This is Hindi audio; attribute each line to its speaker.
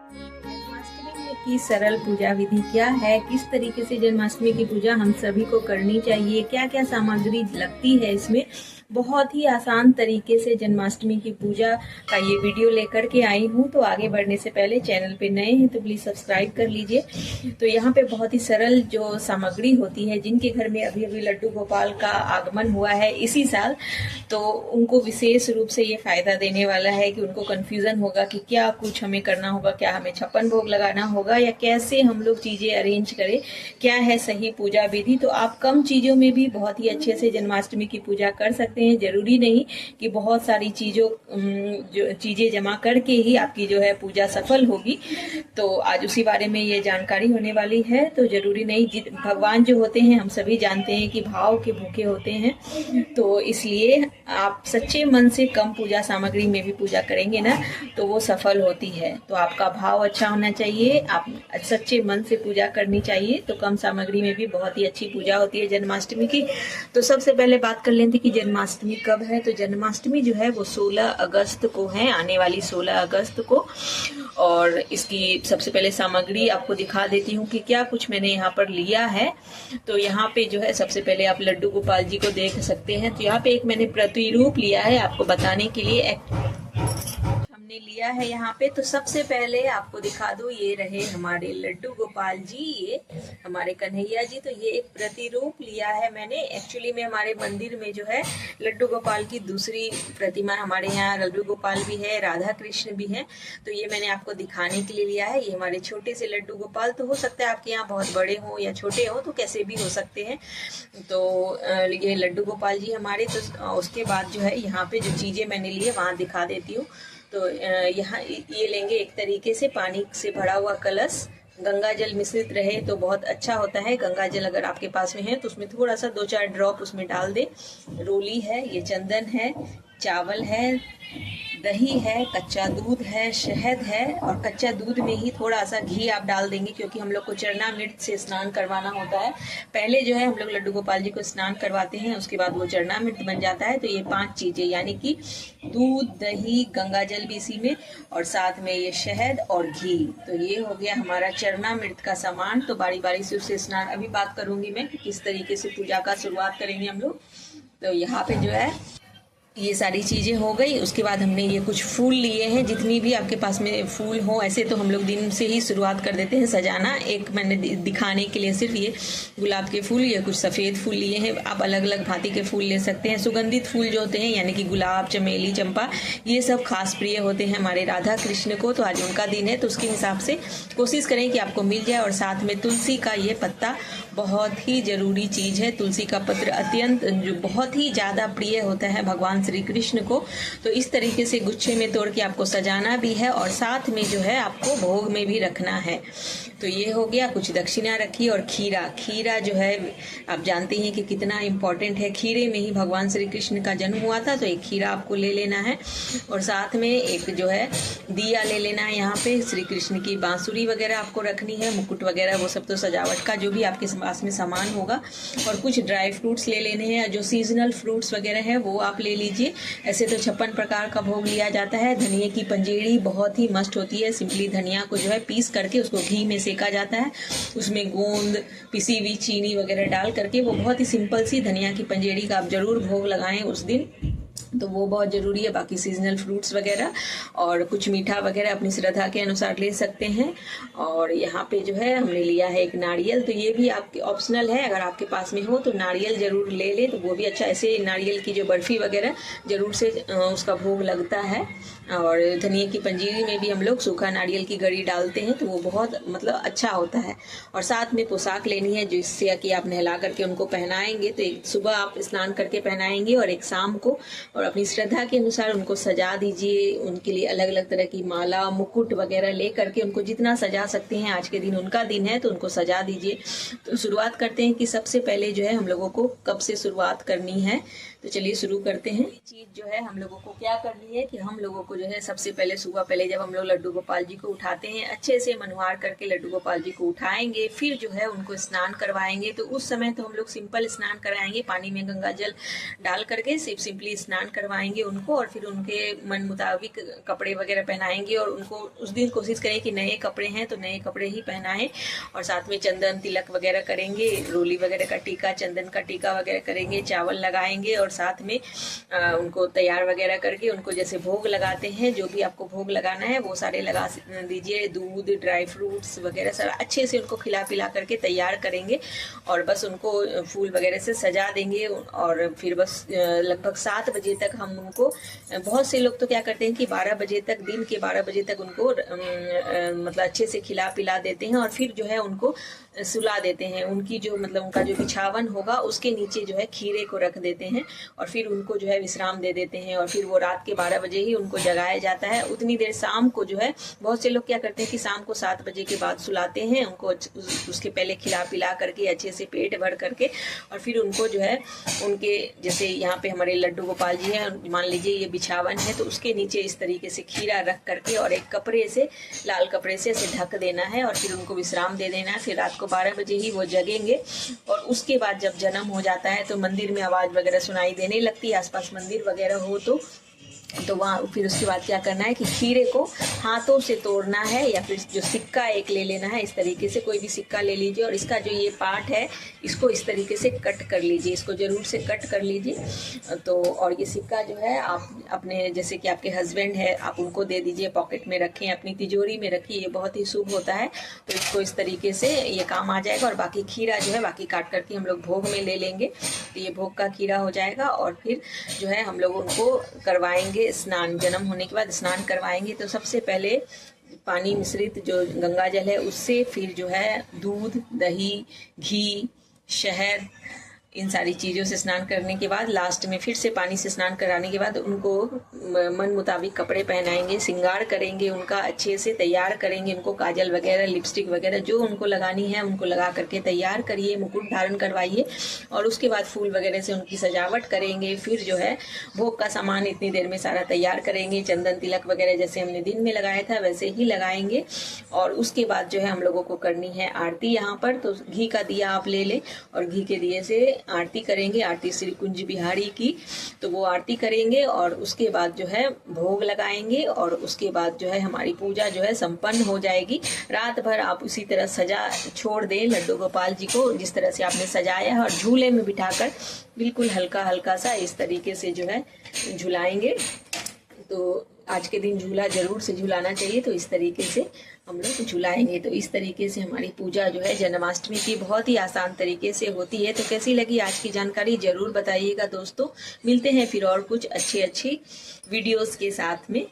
Speaker 1: जन्माष्टमी की सरल पूजा विधि क्या है, किस तरीके से जन्माष्टमी की पूजा हम सभी को करनी चाहिए, क्या क्या सामग्री लगती है इसमें, बहुत ही आसान तरीके से जन्माष्टमी की पूजा का ये वीडियो लेकर के आई हूँ। तो आगे बढ़ने से पहले चैनल पे नए हैं तो प्लीज़ सब्सक्राइब कर लीजिए। तो यहाँ पे बहुत ही सरल जो सामग्री होती है, जिनके घर में अभी अभी लड्डू गोपाल का आगमन हुआ है इसी साल, तो उनको विशेष रूप से ये फायदा देने वाला है कि उनको कन्फ्यूजन होगा कि क्या कुछ हमें करना होगा, क्या हमें 56 भोग लगाना होगा या कैसे हम लोग चीज़ें अरेंज करें, क्या है सही पूजा विधि। तो आप कम चीज़ों में भी बहुत ही अच्छे से जन्माष्टमी की पूजा कर सकते हैं। जरूरी नहीं कि बहुत सारी चीज़ें जमा करके ही आपकी जो है पूजा सफल होगी। तो आज उसी बारे में ये जानकारी होने वाली है। तो जरूरी नहीं, भगवान जो होते हैं हम सभी जानते हैं कि भाव के भूखे होते हैं, तो इसलिए आप सच्चे मन से कम पूजा सामग्री में भी पूजा करेंगे ना तो वो सफल होती है। तो आपका भाव अच्छा होना चाहिए, आप सच्चे मन से पूजा करनी चाहिए, तो कम सामग्री में भी बहुत ही अच्छी पूजा होती है जन्माष्टमी की। तो सबसे पहले बात कर लेते हैं कि जन्माष्टमी कब है। तो जन्माष्टमी जो है वो 16 अगस्त को है, आने वाली 16 अगस्त को। और इसकी सबसे पहले सामग्री आपको दिखा देती हूँ कि क्या कुछ मैंने यहाँ पर लिया है। तो यहाँ पे जो है सबसे पहले आप लड्डू गोपाल जी को देख सकते हैं। तो यहाँ पे एक मैंने प्रतिरूप लिया है आपको बताने के लिए, हमने लिया है यहाँ पे। तो सबसे पहले आपको दिखा दूं, ये रहे हमारे लड्डू गोपाल जी, ये हमारे कन्हैया जी। तो ये एक प्रतिरूप लिया है मैंने। एक्चुअली में हमारे मंदिर में जो है लड्डू गोपाल की दूसरी प्रतिमा, हमारे यहाँ लड्डू गोपाल भी है, राधा कृष्ण भी है। तो ये मैंने आपको दिखाने के लिए लिया है। ये हमारे छोटे से लड्डू गोपाल, तो हो सकता है आपके यहाँ बहुत बड़े हो या छोटे हो, तो कैसे भी हो सकते हैं। तो ये लड्डू गोपाल जी हमारे। तो उसके बाद जो है यहाँ पे जो चीजें मैंने ली है वहां दिखा देती हूँ। तो यहाँ ये लेंगे एक तरीके से पानी से भरा हुआ कलश, गंगा जल मिश्रित रहे तो बहुत अच्छा होता है। गंगा जल अगर आपके पास में है तो उसमें थोड़ा सा 2-4 ड्रॉप उसमें डाल दे। रोली है, ये चंदन है, चावल है, दही है, कच्चा दूध है, शहद है, और कच्चा दूध में ही थोड़ा सा घी आप डाल देंगे, क्योंकि हम लोग को चरणामृत से स्नान करवाना होता है। पहले जो है हम लोग लड्डू गोपाल जी को स्नान करवाते हैं, उसके बाद वो चरणामृत बन जाता है। तो ये 5 चीजें, यानी कि दूध, दही, गंगा जल भी इसी में, और साथ में ये शहद और घी। तो ये हो गया हमारा चरणामृत का सामान। तो बारी बारी से उससे स्नान, अभी बात करूंगी मैं कि किस तरीके से पूजा का शुरुआत करेंगे हम लोग। तो यहाँ पे जो है ये सारी चीज़ें हो गई। उसके बाद हमने ये कुछ फूल लिए हैं, जितनी भी आपके पास में फूल हो। ऐसे तो हम लोग दिन से ही शुरुआत कर देते हैं सजाना। एक मैंने दिखाने के लिए सिर्फ ये गुलाब के फूल, ये कुछ सफ़ेद फूल लिए हैं। आप अलग अलग भांति के फूल ले सकते हैं। सुगंधित फूल जो होते हैं, यानी कि गुलाब, चमेली, चंपा, ये सब खास प्रिय होते हैं हमारे राधा कृष्ण को। तो आज उनका दिन है, तो उसके हिसाब से कोशिश करें कि आपको मिल जाए। और साथ में तुलसी का ये पत्ता बहुत ही जरूरी चीज़ है। तुलसी का पत्र अत्यंत जो बहुत ही ज़्यादा प्रिय होता है भगवान श्री कृष्ण को। तो इस तरीके से गुच्छे में तोड़ के आपको सजाना भी है, और साथ में जो है आपको भोग में भी रखना है। तो ये हो गया, कुछ दक्षिणा रखी। और खीरा जो है आप जानते हैं कि कितना इम्पोर्टेंट है। खीरे में ही भगवान श्री कृष्ण का जन्म हुआ था, तो एक खीरा आपको ले लेना है। और साथ में एक जो है दिया ले लेना है। यहाँ पे श्री कृष्ण की बांसुरी वगैरह आपको रखनी है, मुकुट वगैरह, वो सब तो सजावट का जो भी आपके पास में सामान होगा। और कुछ ड्राई फ्रूट्स ले लेने हैं, जो सीजनल फ्रूट्स वगैरह है वो आप ले लीजिए। ऐसे तो 56 प्रकार का भोग लिया जाता है। धनिया की पंजेड़ी बहुत ही मस्त होती है। सिंपली धनिया को जो है पीस करके उसको घी में सेका जाता है, उसमें गोंद, पिसी हुई चीनी वगैरह डाल करके, वो बहुत ही सिंपल सी धनिया की पंजेड़ी का आप जरूर भोग लगाएं उस दिन, तो वो बहुत ज़रूरी है। बाकी सीजनल फ्रूट्स वगैरह और कुछ मीठा वगैरह अपनी श्रद्धा के अनुसार ले सकते हैं। और यहाँ पे जो है हमने लिया है एक नारियल। तो ये भी आपके ऑप्शनल है, अगर आपके पास में हो तो नारियल ज़रूर ले लें, तो वो भी अच्छा। ऐसे नारियल की जो बर्फ़ी वगैरह ज़रूर से उसका भोग लगता है। और धनिया की पंजीरी में भी हम लोग सूखा नारियल की गरी डालते हैं, तो वो बहुत मतलब अच्छा होता है। और साथ में पोशाक लेनी है, जिससे कि आप नहला करके उनको पहनाएंगे। तो एक सुबह आप स्नान करके पहनाएंगे और एक शाम को, और अपनी श्रद्धा के अनुसार उनको सजा दीजिए। उनके लिए अलग अलग तरह की माला, मुकुट वगैरह ले करके उनको जितना सजा सकते हैं, आज के दिन उनका दिन है तो उनको सजा दीजिए। तो शुरुआत करते हैं कि सबसे पहले जो है हम लोगों को कब से शुरुआत करनी है। तो चलिए शुरू करते हैं। चीज जो है हम लोगों को क्या करनी है कि हम लोगों को जो है सबसे पहले सुबह पहले जब हम लोग लड्डू गोपाल जी को उठाते हैं, अच्छे से मनुहार करके लड्डू गोपाल जी को उठाएंगे, फिर जो है उनको स्नान करवाएंगे। तो उस समय तो हम लोग सिंपल स्नान कराएंगे, पानी में गंगा जल डाल करके सिंपली स्नान करवाएंगे उनको, और फिर उनके मन मुताबिक कपड़े वगैरह पहनाएंगे। और उनको उस दिन कोशिश करें कि नए कपड़े हैं तो नए कपड़े ही पहनाएं, और साथ में चंदन तिलक वगैरह करेंगे, रोली वगैरह का टीका, चंदन का टीका वगैरह करेंगे, चावल लगाएंगे, और साथ में उनको तैयार वगैरह करके उनको जैसे भोग लगाते हैं, जो भी आपको भोग लगाना है वो सारे लगा दीजिए। दूध, ड्राई फ्रूट्स वगैरह सारा अच्छे से उनको खिला पिला करके तैयार करेंगे, और बस उनको फूल वगैरह से सजा देंगे। और फिर बस लगभग 7 बजे तक हम उनको, बहुत से लोग तो क्या करते हैं कि 12 बजे तक, दिन के 12 बजे तक उनको मतलब अच्छे से खिला पिला देते हैं, और फिर जो है उनको सुला देते हैं। उनकी जो मतलब उनका जो बिछावन होगा उसके नीचे जो है खीरे को रख देते हैं, और फिर उनको जो है विश्राम दे देते हैं। और फिर वो रात के 12 बजे ही उनको जगाया जाता है। उतनी देर शाम को जो है बहुत से लोग क्या करते हैं कि शाम को 7 बजे के बाद सुलाते हैं उनको, उसके पहले खिला पिला करके अच्छे से पेट भर करके, और फिर उनको जो है उनके जैसे यहाँ पे हमारे लड्डू गोपाल जी हैं, मान लीजिए ये बिछावन है, तो उसके नीचे इस तरीके से खीरा रख करके और एक कपड़े से, लाल कपड़े से ऐसे ढक देना है, और फिर उनको विश्राम दे देना है। फिर रात को 12 बजे ही वो जगेंगे। और उसके बाद जब जन्म हो जाता है तो मंदिर में आवाज़ वगैरह सुनाई देने लगती है, आसपास मंदिर वगैरह हो तो वहाँ फिर उसके बाद क्या करना है कि खीरे को हाथों से तोड़ना है, या फिर जो सिक्का एक ले लेना है, इस तरीके से कोई भी सिक्का ले लीजिए, और इसका जो ये पार्ट है इसको इस तरीके से कट कर लीजिए, इसको ज़रूर से कट कर लीजिए। तो और ये सिक्का जो है आप अपने, जैसे कि आपके हस्बैंड है, आप उनको दे दीजिए, पॉकेट में रखें, अपनी तिजोरी में रखिए, ये बहुत ही शुभ होता है। तो इसको इस तरीके से ये काम आ जाएगा। और बाकी खीरा जो है बाकी काट करके हम लोग भोग में ले लेंगे, तो ये भोग का खीरा हो जाएगा। और फिर जो है हम लोग उनको करवाएंगे स्नान, जन्म होने के बाद स्नान करवाएंगे। तो सबसे पहले पानी मिश्रित जो गंगा जल है उससे, फिर जो है दूध, दही, घी, शहद, इन सारी चीज़ों से स्नान करने के बाद लास्ट में फिर से पानी से स्नान कराने के बाद उनको मन मुताबिक कपड़े पहनाएंगे, श्रृंगार करेंगे, उनका अच्छे से तैयार करेंगे, उनको काजल वगैरह, लिपस्टिक वगैरह जो उनको लगानी है उनको लगा करके तैयार करिए, मुकुट धारण करवाइए, और उसके बाद फूल वगैरह से उनकी सजावट करेंगे। फिर जो है भोग का सामान इतनी देर में सारा तैयार करेंगे, चंदन तिलक वगैरह जैसे हमने दिन में लगाया था वैसे ही लगाएंगे। और उसके बाद जो है हम लोगों को करनी है आरती यहाँ पर। तो घी का दिया आप ले लें, और घी के दिए से आरती करेंगे, आरती श्री कुंज बिहारी की। तो वो आरती करेंगे, और उसके बाद जो है भोग लगाएंगे, और उसके बाद जो है हमारी पूजा जो है संपन्न हो जाएगी। रात भर आप उसी तरह सजा छोड़ दें लड्डू गोपाल जी को, जिस तरह से आपने सजाया है, और झूले में बिठाकर बिल्कुल हल्का हल्का सा इस तरीके से जो है झुलाएंगे। तो आज के दिन झूला जरूर से झुलाना चाहिए, तो इस तरीके से हम लोग झुलाएंगे। तो इस तरीके से हमारी पूजा जो है जन्माष्टमी की बहुत ही आसान तरीके से होती है। तो कैसी लगी आज की जानकारी जरूर बताइएगा दोस्तों। मिलते हैं फिर और कुछ अच्छी वीडियोस के साथ में।